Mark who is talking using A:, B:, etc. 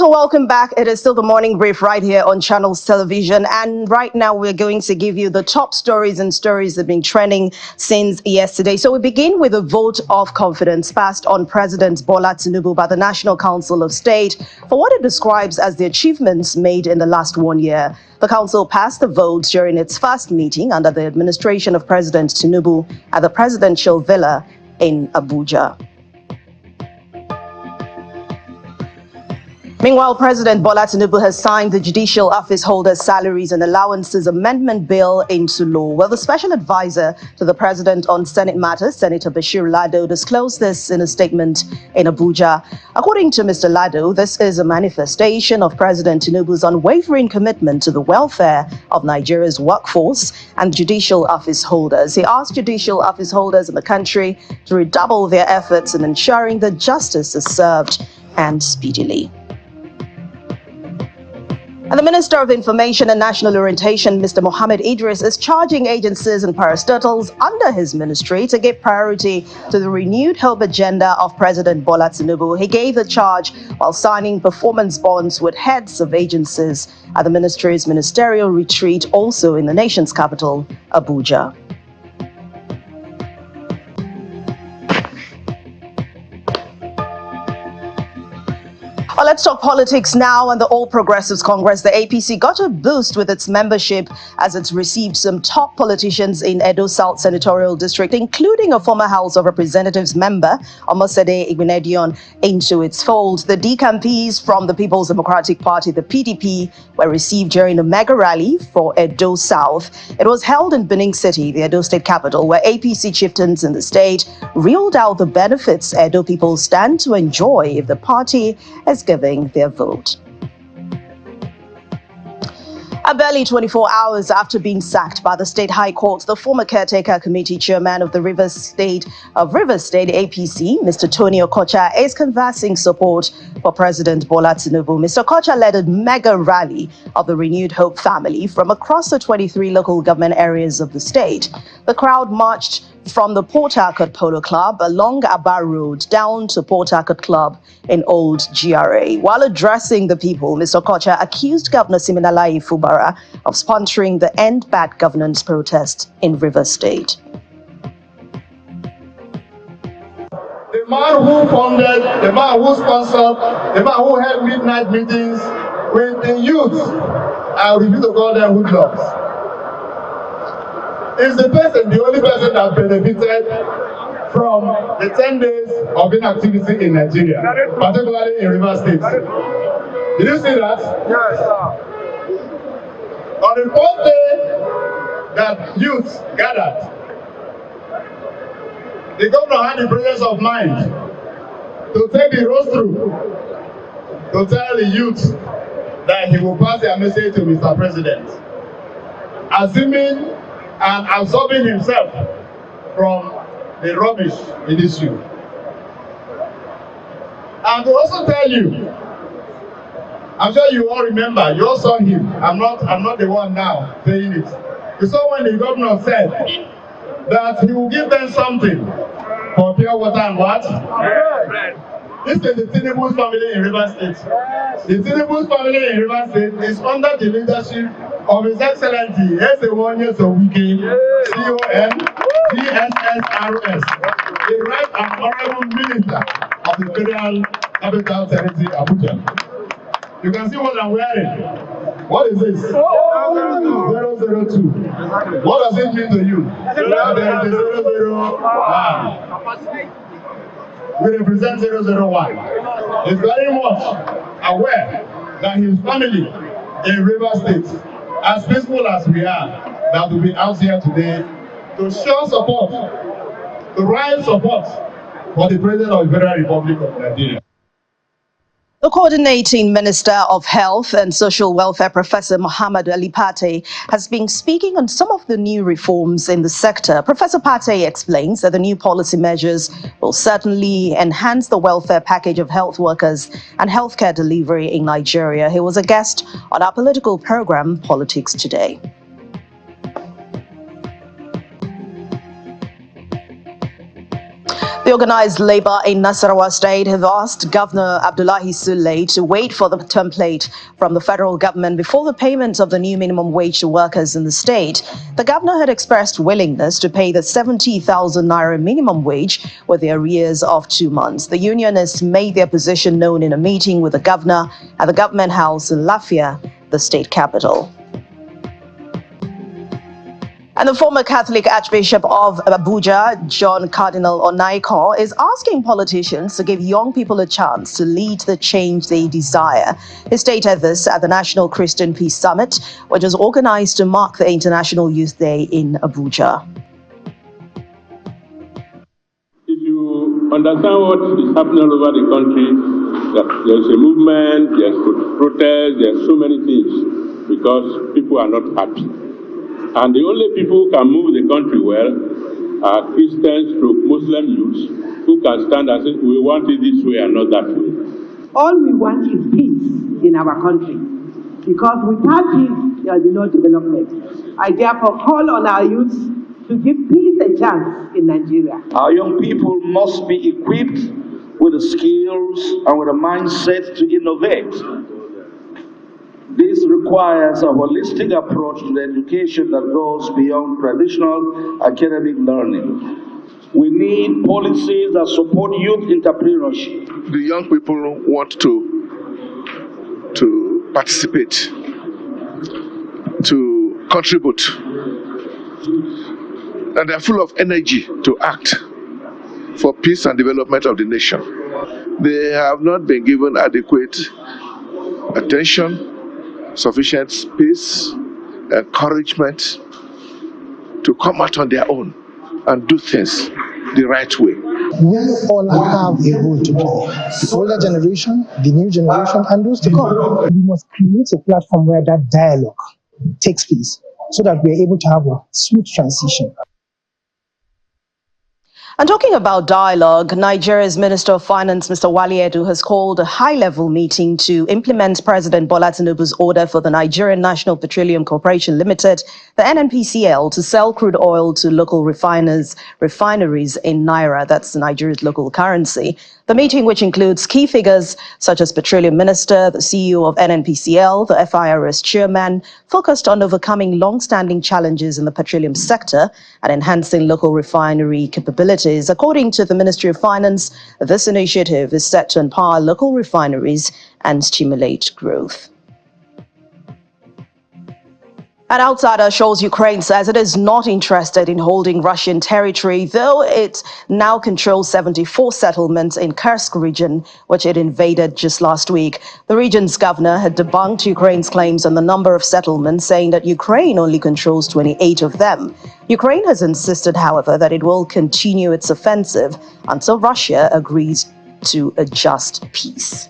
A: So welcome back. It is still the morning brief right here on Channels Television. And right now we're going to give you the top stories and stories that have been trending since yesterday. So we begin with a vote of confidence passed on President Bola Tinubu by the National Council of State for what it describes as the achievements made in the last 1 year. The council passed the vote during its first meeting under the administration of President Tinubu at the presidential villa in Abuja. Meanwhile, President Bola Tinubu has signed the Judicial Office Holders' Salaries and Allowances Amendment Bill into law. Well, the special advisor to the President on Senate matters, Senator Bashir Lado, disclosed this in a statement in Abuja. According to Mr. Lado, this is a manifestation of President Tinubu's unwavering commitment to the welfare of Nigeria's workforce and judicial office holders. He asked judicial office holders in the country to redouble their efforts in ensuring that justice is served and speedily. And the Minister of Information and National Orientation, Mr. Mohammed Idris, is charging agencies and parastatals under his ministry to give priority to the renewed hope agenda of President Bola Tinubu. He gave the charge while signing performance bonds with heads of agencies at the ministry's ministerial retreat, also in the nation's capital, Abuja. Well, let's talk politics now. And the All Progressives Congress, the APC, got a boost with its membership as it's received some top politicians in Edo South Senatorial District, including a former House of Representatives member, Omosede Igbinedion, into its fold. The decampees from the People's Democratic Party, the PDP, were received during a mega rally for Edo South. It was held in Benin City, the Edo state capital, where APC chieftains in the state reeled out the benefits Edo people stand to enjoy if the party is giving their vote. Barely 24 hours after being sacked by the State High Court, the former caretaker committee chairman of the Rivers State APC, Mr. Tony Okocha, is canvassing support for President Bola Tinubu. Mr. Okocha led a mega rally of the Renewed Hope family from across the 23 local government areas of the state. The crowd marched from the Port Harcourt Polo Club along Aba Road down to Port Harcourt Club in Old GRA. While addressing the people, Mr. Okocha accused Governor Siminalayi Fubara of sponsoring the End Bad Governance protest in Rivers State.
B: The man who funded, the man who sponsored, the man who held midnight meetings with the youth, I refuse to call them hoodlums, is the person, the only person that benefited from the 10 days of inactivity in Nigeria, particularly in Rivers State. Did you see that? Yes, sir. On the fourth day that youth gathered, the governor had the presence of mind to take the rostrum to tell the youth that he will pass their message to Mr. President, assuming and absorbing himself from the rubbish in issue. And to also tell you, I'm sure you all remember, you all saw him. I'm not the one now saying it. You saw when the governor said that he will give them something for pure water and what? This is the Tinubu family in Rivers State. The Tinubu family in Rivers State is under the leadership of His Excellency Esewonye Sowike, CON, CSSRS, the Right and Honorable Minister of the Federal Capital Territory, Abuja. You can see what I'm wearing. What is this? 002. What does it mean to you? There is a 001. We represent 001. He's very much aware that his family in Rivers State, as peaceful as we are, that will be out here today to show support, to raise support for the President of the Federal Republic of Nigeria.
A: The coordinating Minister of Health and Social Welfare, Professor Muhammad Ali Pate, has been speaking on some of the new reforms in the sector. Professor Pate explains that the new policy measures will certainly enhance the welfare package of health workers and healthcare delivery in Nigeria. He was a guest on our political program, Politics Today. The The organized labor in Nasarawa state have asked Governor Abdullahi Sule to wait for the template from the federal government before the payment of the new minimum wage to workers in the state. The governor had expressed willingness to pay the 70,000 naira minimum wage with the arrears of 2 months. The unionists made their position known in a meeting with the governor at the government house in Lafia, the state capital. And the former Catholic Archbishop of Abuja, John Cardinal Onaiko, is asking politicians to give young people a chance to lead the change they desire. He stated this at the National Christian Peace Summit, which was organized to mark the International Youth Day in Abuja.
C: If you understand what is happening all over the country, there's a movement, there's protest, there's so many things because people are not happy. And the only people who can move the country well are Christians through Muslim youths who can stand and say, we want it this way and not that way.
D: All we want is peace in our country, because without peace, there will be no development. I therefore call on our youths to give peace a chance in Nigeria.
E: Our young people must be equipped with the skills and with a mindset to innovate. This requires a holistic approach to the education that goes beyond traditional academic learning. We need policies that support youth entrepreneurship.
F: The young people want to participate, to contribute, and they are full of energy to act for peace and development of the nation. They have not been given adequate attention, sufficient space, encouragement to come out on their own and do things the right way.
G: We all have a role to play. The older generation, the new generation, and those to come. We must create a platform where that dialogue takes place so that we are able to have a smooth transition.
A: And talking about dialogue, Nigeria's Minister of Finance, Mr. Wale Edu, has called a high-level meeting to implement President Bola Tinubu's order for the Nigerian National Petroleum Corporation Limited, the NNPCL, to sell crude oil to local refineries in Naira, that's Nigeria's local currency. The meeting, which includes key figures such as Petroleum Minister, the CEO of NNPCL, the FIRS chairman, focused on overcoming long-standing challenges in the petroleum sector and enhancing local refinery capabilities. According to the Ministry of Finance, this initiative is set to empower local refineries and stimulate growth. An outsider shows Ukraine says it is not interested in holding Russian territory, though it now controls 74 settlements in Kursk region, which it invaded just last week. The region's governor had debunked Ukraine's claims on the number of settlements, saying that Ukraine only controls 28 of them. Ukraine has insisted, however, that it will continue its offensive until Russia agrees to a just peace.